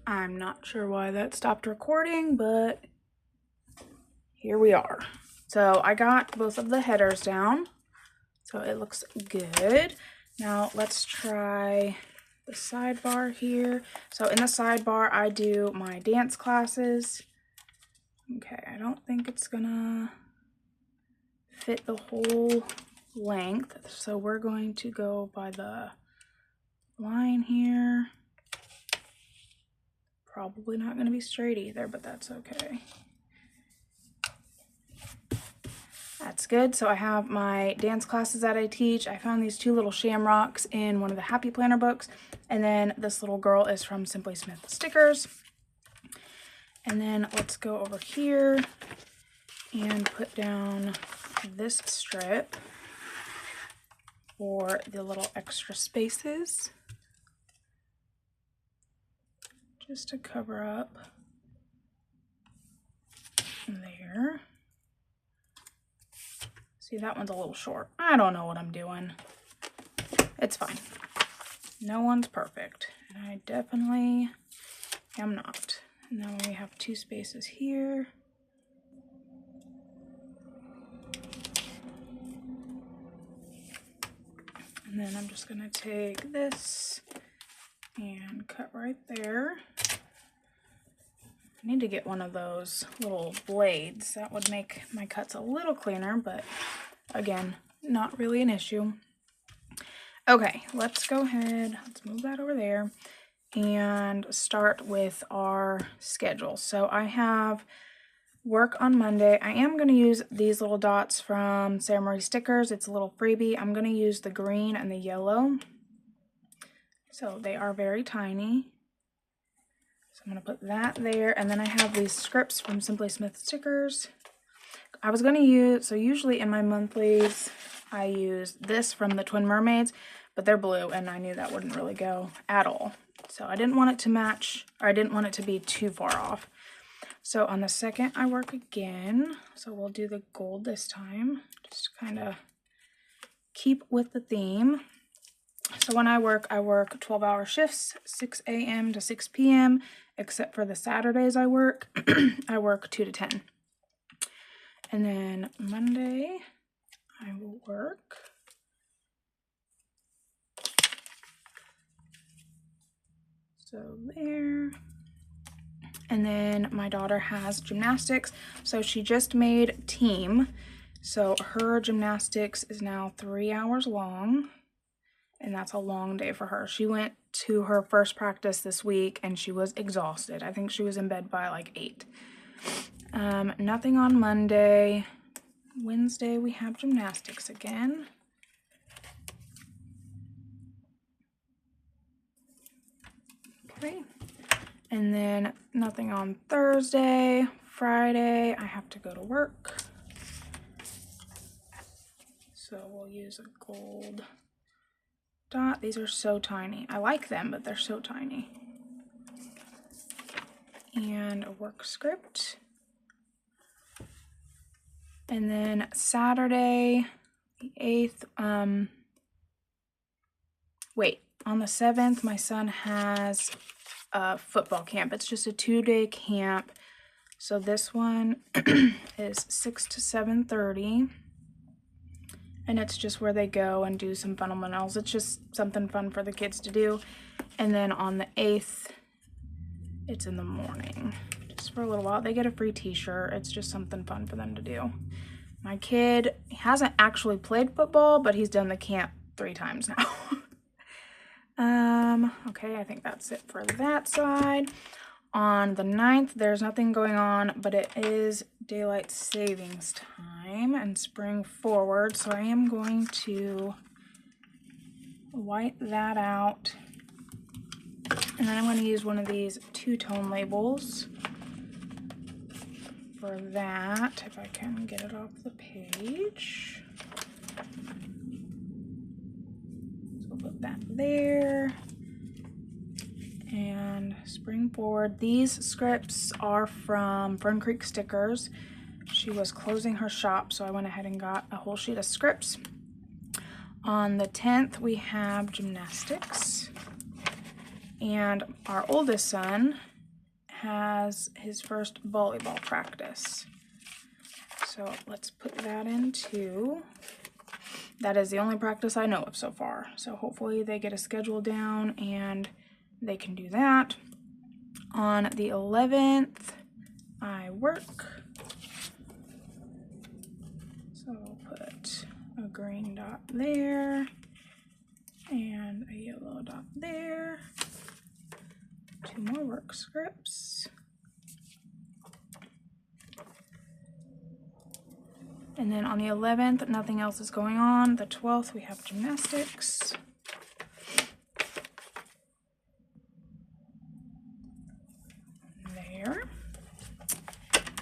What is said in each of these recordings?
I'm not sure why that stopped recording, but here we are. So I got both of the headers down, so it looks good. Now let's try the sidebar here. So in the sidebar, I do my dance classes. Okay, I don't think it's gonna fit the whole length, so we're going to go by the line here. Probably not going to be straight either, but that's okay. That's good. So I have my dance classes that I teach. I found these two little shamrocks in one of the Happy Planner books. And then this little girl is from Simply Smith Stickers. And then let's go over here and put down this strip for the little extra spaces, just to cover up there. See, that one's a little short. I don't know what I'm doing. It's fine. No one's perfect. And I definitely am not. And then we have two spaces here. And then I'm just gonna take this and cut right there. I need to get one of those little blades. That would make my cuts a little cleaner, but again, not really an issue. Okay, let's go ahead. Let's move that over there and start with our schedule. So I have work on Monday. I am going to use these little dots from Sarah Marie Stickers. It's a little freebie. I'm going to use the green and the yellow. So they are very tiny. So I'm going to put that there. And then I have these scripts from Simply Smith Stickers. I was going to use, so usually in my monthlies, I use this from the Twin Mermaids, but they're blue and I knew that wouldn't really go at all. So I didn't want it to match, or I didn't want it to be too far off. So on the second, I work again. So we'll do the gold this time, just kind of keep with the theme. So when I work 12-hour shifts, 6 a.m. to 6 p.m., except for the Saturdays I work, I work 2 to 10. And then Monday, I will work so there. And then my daughter has gymnastics. So she just made team. So her gymnastics is now 3 hours long. And that's a long day for her. She went to her first practice this week and she was exhausted. I think she was in bed by like 8. Nothing on Monday. Wednesday we have gymnastics again. Okay. And then nothing on Thursday. Friday I have to go to work. So we'll use a gold dot. These are so tiny. I like them, but they're so tiny. And a work script. And then Saturday, the 8th, wait, on the 7th, my son has a football camp. It's just a 2-day camp. So this one is 6 to 7:30. And it's just where they go and do some fundamentals. It's just something fun for the kids to do. And then on the 8th, it's in the morning. Just for a little while. They get a free t-shirt. It's just something fun for them to do. My kid hasn't actually played football, but he's done the camp 3 times now. Okay, I think that's it for that side. On the 9th, there's nothing going on, but it is daylight savings time and spring forward. So I am going to wipe that out. And then I'm going to use one of these 2-tone labels for that, if I can get it off the page. So we'll put that there. And spring forward. These scripts are from Fern Creek Stickers. She was closing her shop, so I went ahead and got a whole sheet of scripts. On the 10th, we have gymnastics. And our oldest son has his first volleyball practice. So let's put that in too. That is the only practice I know of so far. So hopefully they get a schedule down and they can do that. On the 11th, I work. So we'll put a green dot there and a yellow dot there. 2 more work scripts. And then on the 11th, nothing else is going on. The 12th, we have gymnastics. There.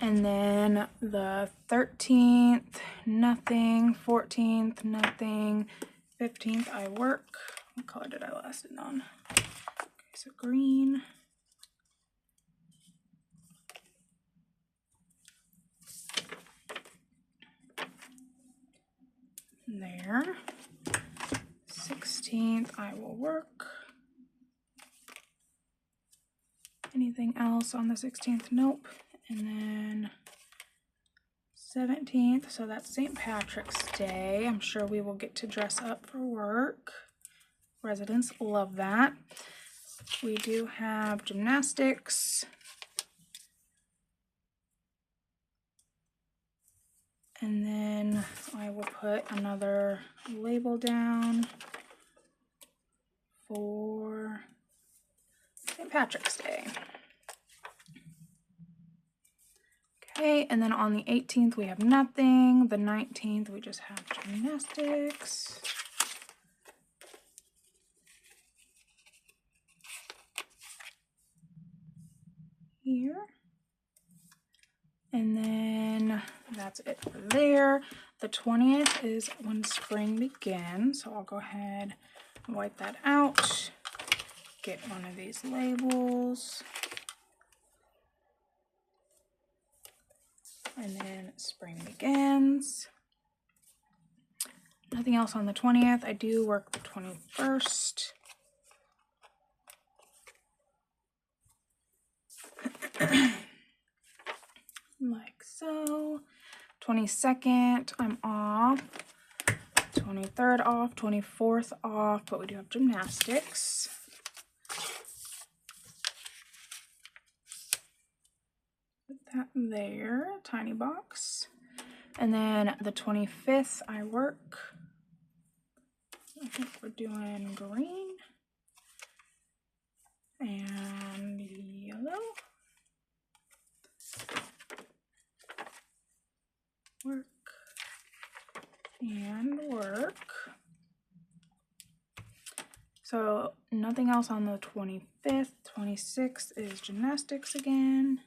And then the 13th, nothing. 14th, nothing. 15th, I work. What color did I last it on? Okay, so green. There. 16th, I will work. Anything else on the 16th? Nope. And then 17th, so that's St. Patrick's Day. I'm sure we will get to dress up for work. Residents love that. We do have gymnastics. And then I will put another label down for St. Patrick's Day. Okay, and then on the 18th we have nothing. The 19th we just have gymnastics. Here. And then that's it for there. The 20th is when spring begins. So I'll go ahead and wipe that out. Get one of these labels. And then spring begins. Nothing else on the 20th. I do work the 21st. Like so. 22nd, I'm off. 23rd off, 24th off, but we do have gymnastics. Put that there, tiny box. And then the 25th, I work. I think we're doing green and yellow. Work and work. So nothing else on the 25th. 26th is gymnastics again.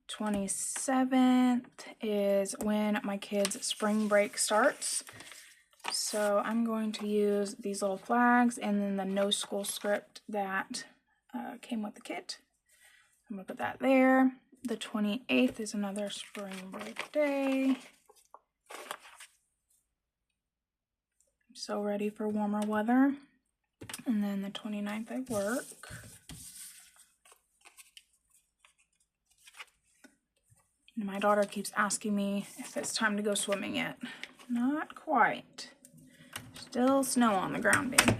27th is when my kids' spring break starts. So I'm going to use these little flags and then the no school script that came with the kit. I'm going to put that there. The 28th is another spring break day. I'm so ready for warmer weather. And then the 29th I work. And my daughter keeps asking me if it's time to go swimming yet. Not quite. Still snow on the ground, babe.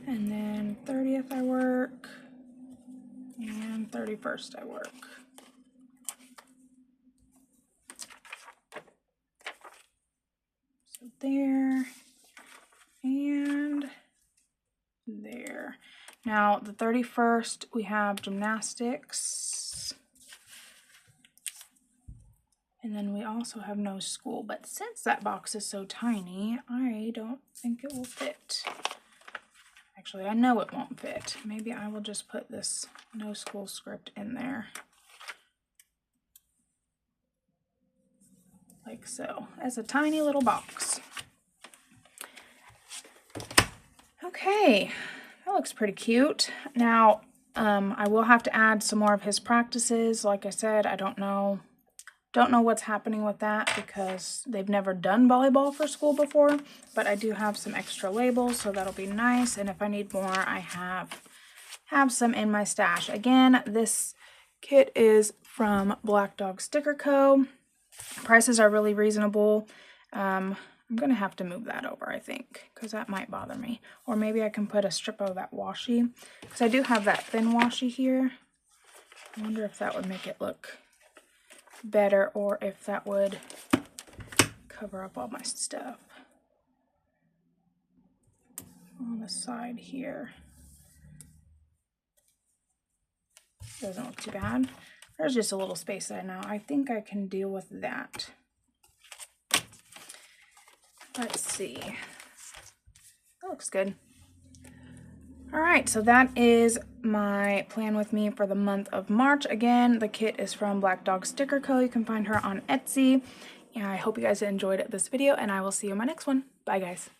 And then 30th I work. And 31st I work. So there and there. Now the 31st we have gymnastics. And then we also have no school. But since that box is so tiny, I don't think it will fit. Actually, I know it won't fit. Maybe I will just put this no school script in there. Like so. As a tiny little box. Okay, that looks pretty cute. Now, I will have to add some more of his practices. Like I said, I don't know Don't know what's happening with that because they've never done volleyball for school before, but I do have some extra labels, so that'll be nice. And if I need more, I have some in my stash. Again, this kit is from Black Dog Sticker Co. Prices are really reasonable. I'm gonna have to move that over, I think, because that might bother me. Or maybe I can put a strip of that washi, because I do have that thin washi here. I wonder if that would make it look better, or if that would cover up all my stuff. On the side here. Doesn't look too bad. There's just a little space there now. I think I can deal with that. Let's see. That looks good. Alright, so that is my plan with me for the month of March. Again, the kit is from Black Dog Sticker Co. You can find her on Etsy. And I hope you guys enjoyed this video, and I will see you in my next one. Bye, guys.